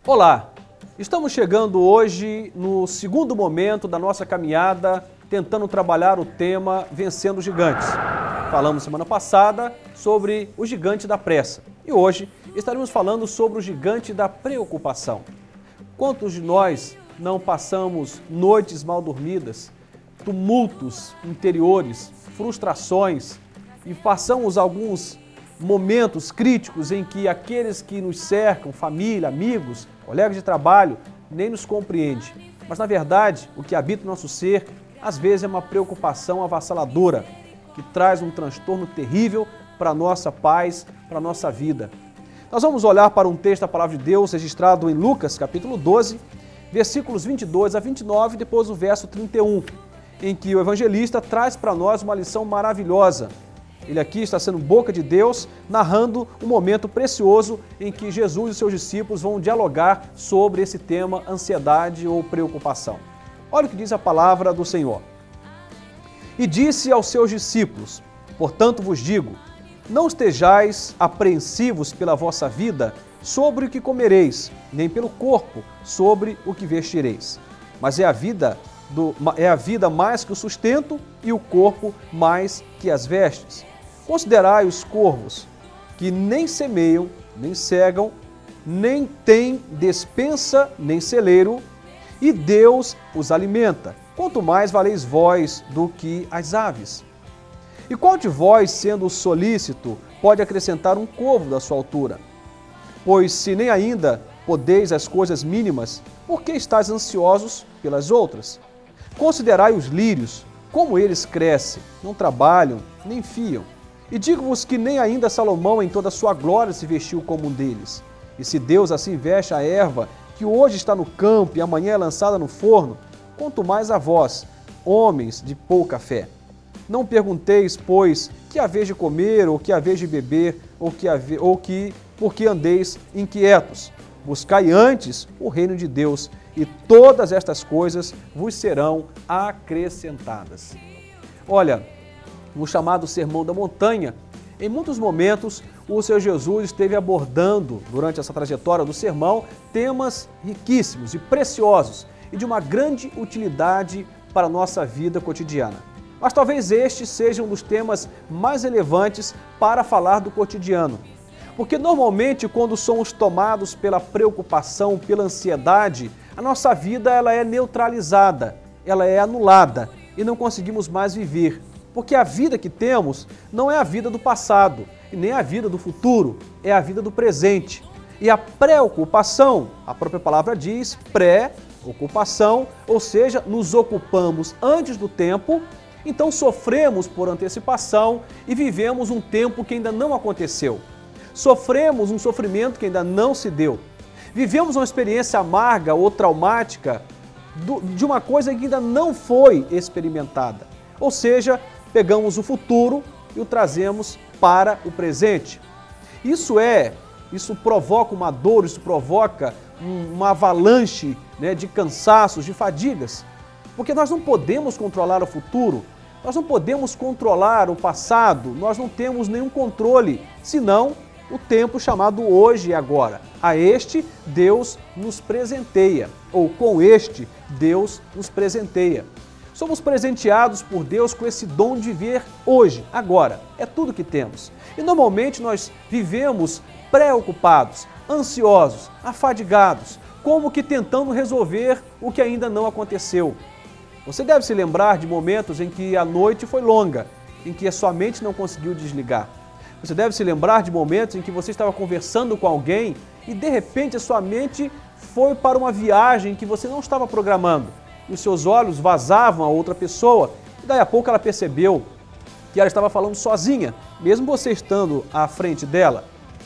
Olá, estamos chegando hoje no segundo momento da nossa caminhada tentando trabalhar o tema Vencendo os Gigantes. Falamos semana passada sobre o gigante da pressa e hoje estaremos falando sobre o gigante da preocupação. Quantos de nós não passamos noites mal dormidas, tumultos interiores, frustrações e passamos alguns momentos críticos em que aqueles que nos cercam, família, amigos, colegas de trabalho, nem nos compreendem. Mas, na verdade, o que habita o nosso ser, às vezes, é uma preocupação avassaladora, que traz um transtorno terrível para a nossa paz, para a nossa vida. Nós vamos olhar para um texto da Palavra de Deus, registrado em Lucas, capítulo 12, versículos 22 a 29, depois o verso 31, em que o evangelista traz para nós uma lição maravilhosa. Ele aqui está sendo boca de Deus, narrando um momento precioso em que Jesus e seus discípulos vão dialogar sobre esse tema, ansiedade ou preocupação. Olha o que diz a palavra do Senhor. E disse aos seus discípulos, portanto vos digo, não estejais apreensivos pela vossa vida sobre o que comereis, nem pelo corpo sobre o que vestireis. Mas é a vida mais que o sustento e o corpo mais que as vestes. Considerai os corvos, que nem semeiam, nem cegam, nem têm despensa, nem celeiro, e Deus os alimenta. Quanto mais valeis vós do que as aves. E qual de vós, sendo solícito, pode acrescentar um côvado da sua altura? Pois se nem ainda podeis as coisas mínimas, por que estáis ansiosos pelas outras? Considerai os lírios, como eles crescem, não trabalham, nem fiam. E digo-vos que nem ainda Salomão em toda a sua glória se vestiu como um deles. E se Deus assim veste a erva, que hoje está no campo e amanhã é lançada no forno, quanto mais a vós, homens de pouca fé. Não pergunteis, pois, que haveis de comer, ou que haveis de beber, por que andeis inquietos. Buscai antes o reino de Deus, e todas estas coisas vos serão acrescentadas. Olha, no chamado Sermão da Montanha, em muitos momentos o Senhor Jesus esteve abordando, durante essa trajetória do sermão, temas riquíssimos e preciosos e de uma grande utilidade para a nossa vida cotidiana. Mas talvez este seja um dos temas mais relevantes para falar do cotidiano. Porque normalmente quando somos tomados pela preocupação, pela ansiedade, a nossa vida ela é neutralizada, ela é anulada e não conseguimos mais viver. Porque a vida que temos não é a vida do passado e nem a vida do futuro, é a vida do presente. E a preocupação, a própria palavra diz, pré-ocupação, ou seja, nos ocupamos antes do tempo, então sofremos por antecipação e vivemos um tempo que ainda não aconteceu. Sofremos um sofrimento que ainda não se deu. Vivemos uma experiência amarga ou traumática de uma coisa que ainda não foi experimentada. Ou seja, pegamos o futuro e o trazemos para o presente. Isso provoca uma dor, isso provoca uma avalanche, de cansaços, de fadigas. Porque nós não podemos controlar o futuro, nós não podemos controlar o passado, nós não temos nenhum controle, senão o tempo chamado hoje e agora. A este Deus nos presenteia, ou com este Deus nos presenteia. Somos presenteados por Deus com esse dom de viver hoje, agora. É tudo que temos. E normalmente nós vivemos preocupados, ansiosos, afadigados, como que tentando resolver o que ainda não aconteceu. Você deve se lembrar de momentos em que a noite foi longa, em que a sua mente não conseguiu desligar. Você deve se lembrar de momentos em que você estava conversando com alguém e de repente a sua mente foi para uma viagem que você não estava programando. E os seus olhos vazavam a outra pessoa, e daí a pouco ela percebeu que ela estava falando sozinha, mesmo você estando à frente dela.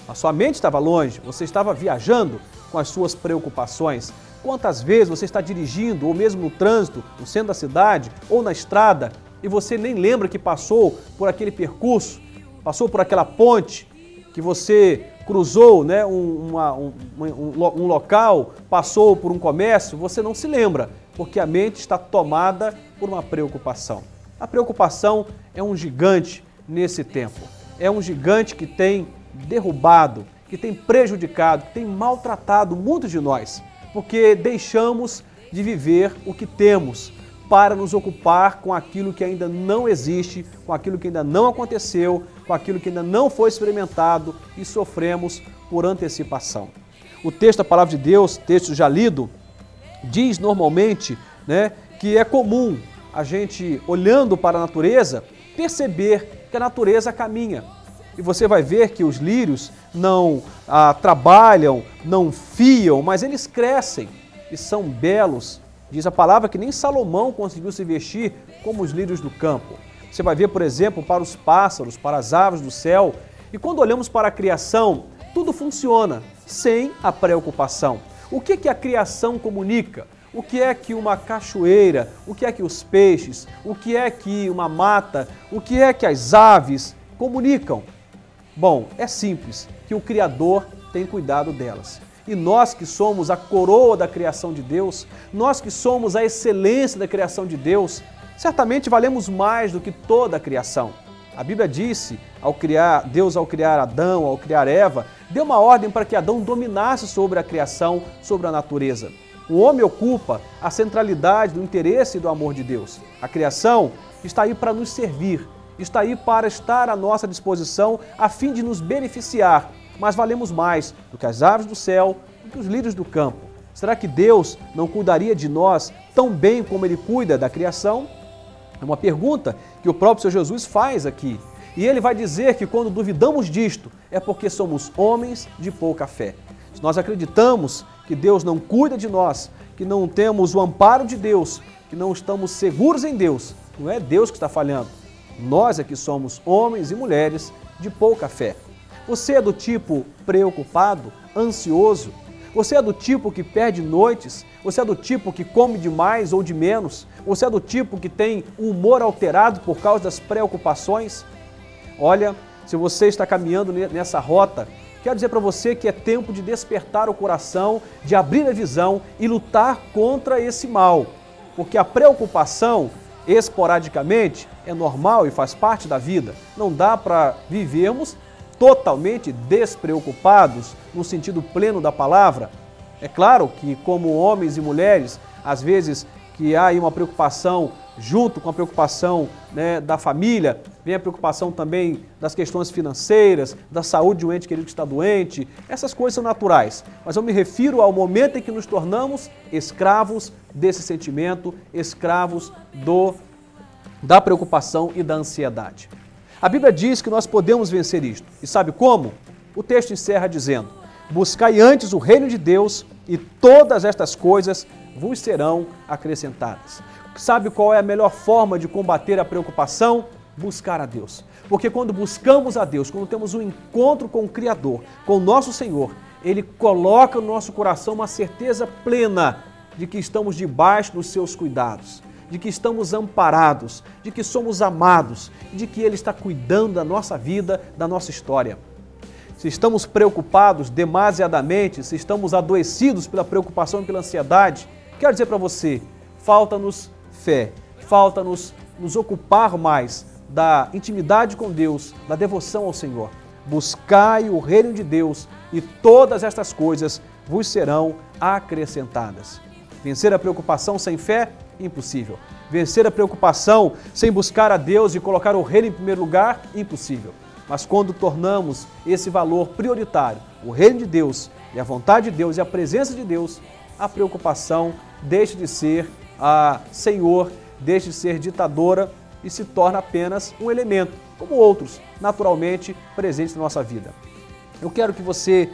A sua mente estava longe, você estava viajando com as suas preocupações. Quantas vezes você está dirigindo, ou mesmo no trânsito, no centro da cidade, ou na estrada, e você nem lembra que passou por aquele percurso, passou por aquela ponte, que você cruzou um local, passou por um comércio, você não se lembra, porque a mente está tomada por uma preocupação. A preocupação é um gigante nesse tempo. É um gigante que tem derrubado que tem prejudicado, que tem maltratado muitos de nós, porque deixamos de viver o que temos para nos ocupar com aquilo que ainda não existe, com aquilo que ainda não aconteceu, com aquilo que ainda não foi experimentado e sofremos por antecipação. O texto da Palavra de Deus, texto já lido, diz normalmente, né, que é comum a gente, olhando para a natureza, perceber que a natureza caminha. E você vai ver que os lírios não trabalham, não fiam, mas eles crescem e são belos. Diz a palavra que nem Salomão conseguiu se vestir como os lírios do campo. Você vai ver, por exemplo, para os pássaros, para as aves do céu. E quando olhamos para a criação, tudo funciona sem a preocupação. O que a criação comunica? O que é que uma cachoeira, o que é que os peixes, o que é que uma mata, o que é que as aves comunicam? Bom, é simples, que o Criador tem cuidado delas. E nós que somos a coroa da criação de Deus, nós que somos a excelência da criação de Deus, certamente valemos mais do que toda a criação. A Bíblia disse, Deus ao criar Adão, ao criar Eva, deu uma ordem para que Adão dominasse sobre a criação, sobre a natureza. O homem ocupa a centralidade do interesse e do amor de Deus. A criação está aí para nos servir, está aí para estar à nossa disposição a fim de nos beneficiar, mas valemos mais do que as aves do céu, do que os lírios do campo. Será que Deus não cuidaria de nós tão bem como Ele cuida da criação? É uma pergunta que o próprio Senhor Jesus faz aqui. E Ele vai dizer que quando duvidamos disto, é porque somos homens de pouca fé. Se nós acreditamos que Deus não cuida de nós, que não temos o amparo de Deus, que não estamos seguros em Deus, não é Deus que está falhando. Nós é que somos homens e mulheres de pouca fé. Você é do tipo preocupado, ansioso? Você é do tipo que perde noites? Você é do tipo que come de mais ou de menos? Você é do tipo que tem o humor alterado por causa das preocupações? Olha, se você está caminhando nessa rota, quero dizer para você que é tempo de despertar o coração, de abrir a visão e lutar contra esse mal. Porque a preocupação, esporadicamente, é normal e faz parte da vida. Não dá para vivermos totalmente despreocupados no sentido pleno da palavra. É claro que como homens e mulheres, às vezes que há aí uma preocupação junto com a preocupação, né, da família, vem a preocupação também das questões financeiras, da saúde de um ente querido que está doente. Essas coisas são naturais, mas eu me refiro ao momento em que nos tornamos escravos desse sentimento, escravos da preocupação e da ansiedade. A Bíblia diz que nós podemos vencer isto. E sabe como? O texto encerra dizendo: buscai antes o reino de Deus e todas estas coisas vos serão acrescentadas. Sabe qual é a melhor forma de combater a preocupação? Buscar a Deus. Porque quando buscamos a Deus, quando temos um encontro com o Criador, com o nosso Senhor, Ele coloca no nosso coração uma certeza plena de que estamos debaixo dos seus cuidados, de que estamos amparados, de que somos amados, de que Ele está cuidando da nossa vida, da nossa história. Se estamos preocupados demasiadamente, se estamos adoecidos pela preocupação e pela ansiedade, quero dizer para você, falta-nos fé, falta-nos nos ocupar mais da intimidade com Deus, da devoção ao Senhor. Buscai o reino de Deus e todas estas coisas vos serão acrescentadas. Vencer a preocupação sem fé? Impossível. Vencer a preocupação sem buscar a Deus e colocar o reino em primeiro lugar? Impossível. Mas quando tornamos esse valor prioritário, o reino de Deus e a vontade de Deus e a presença de Deus, a preocupação deixa de ser senhor, deixa de ser ditadora e se torna apenas um elemento, como outros, naturalmente presentes na nossa vida. Eu quero que você,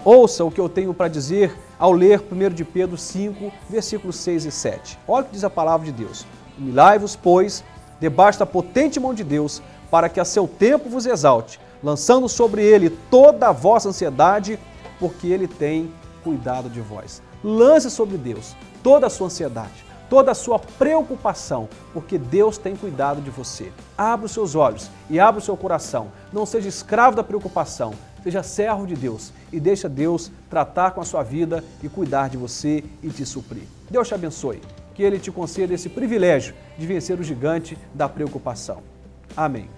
ouça o que eu tenho para dizer ao ler 1 de Pedro 5, versículos 6 e 7. Olha o que diz a palavra de Deus. Humilhai-vos, pois, debaixo da potente mão de Deus, para que a seu tempo vos exalte, lançando sobre ele toda a vossa ansiedade, porque ele tem cuidado de vós. Lance sobre Deus toda a sua ansiedade, toda a sua preocupação, porque Deus tem cuidado de você. Abra os seus olhos e abra o seu coração. Não seja escravo da preocupação, seja servo de Deus e deixa Deus tratar com a sua vida e cuidar de você e te suprir. Deus te abençoe, que Ele te conceda esse privilégio de vencer o gigante da preocupação. Amém.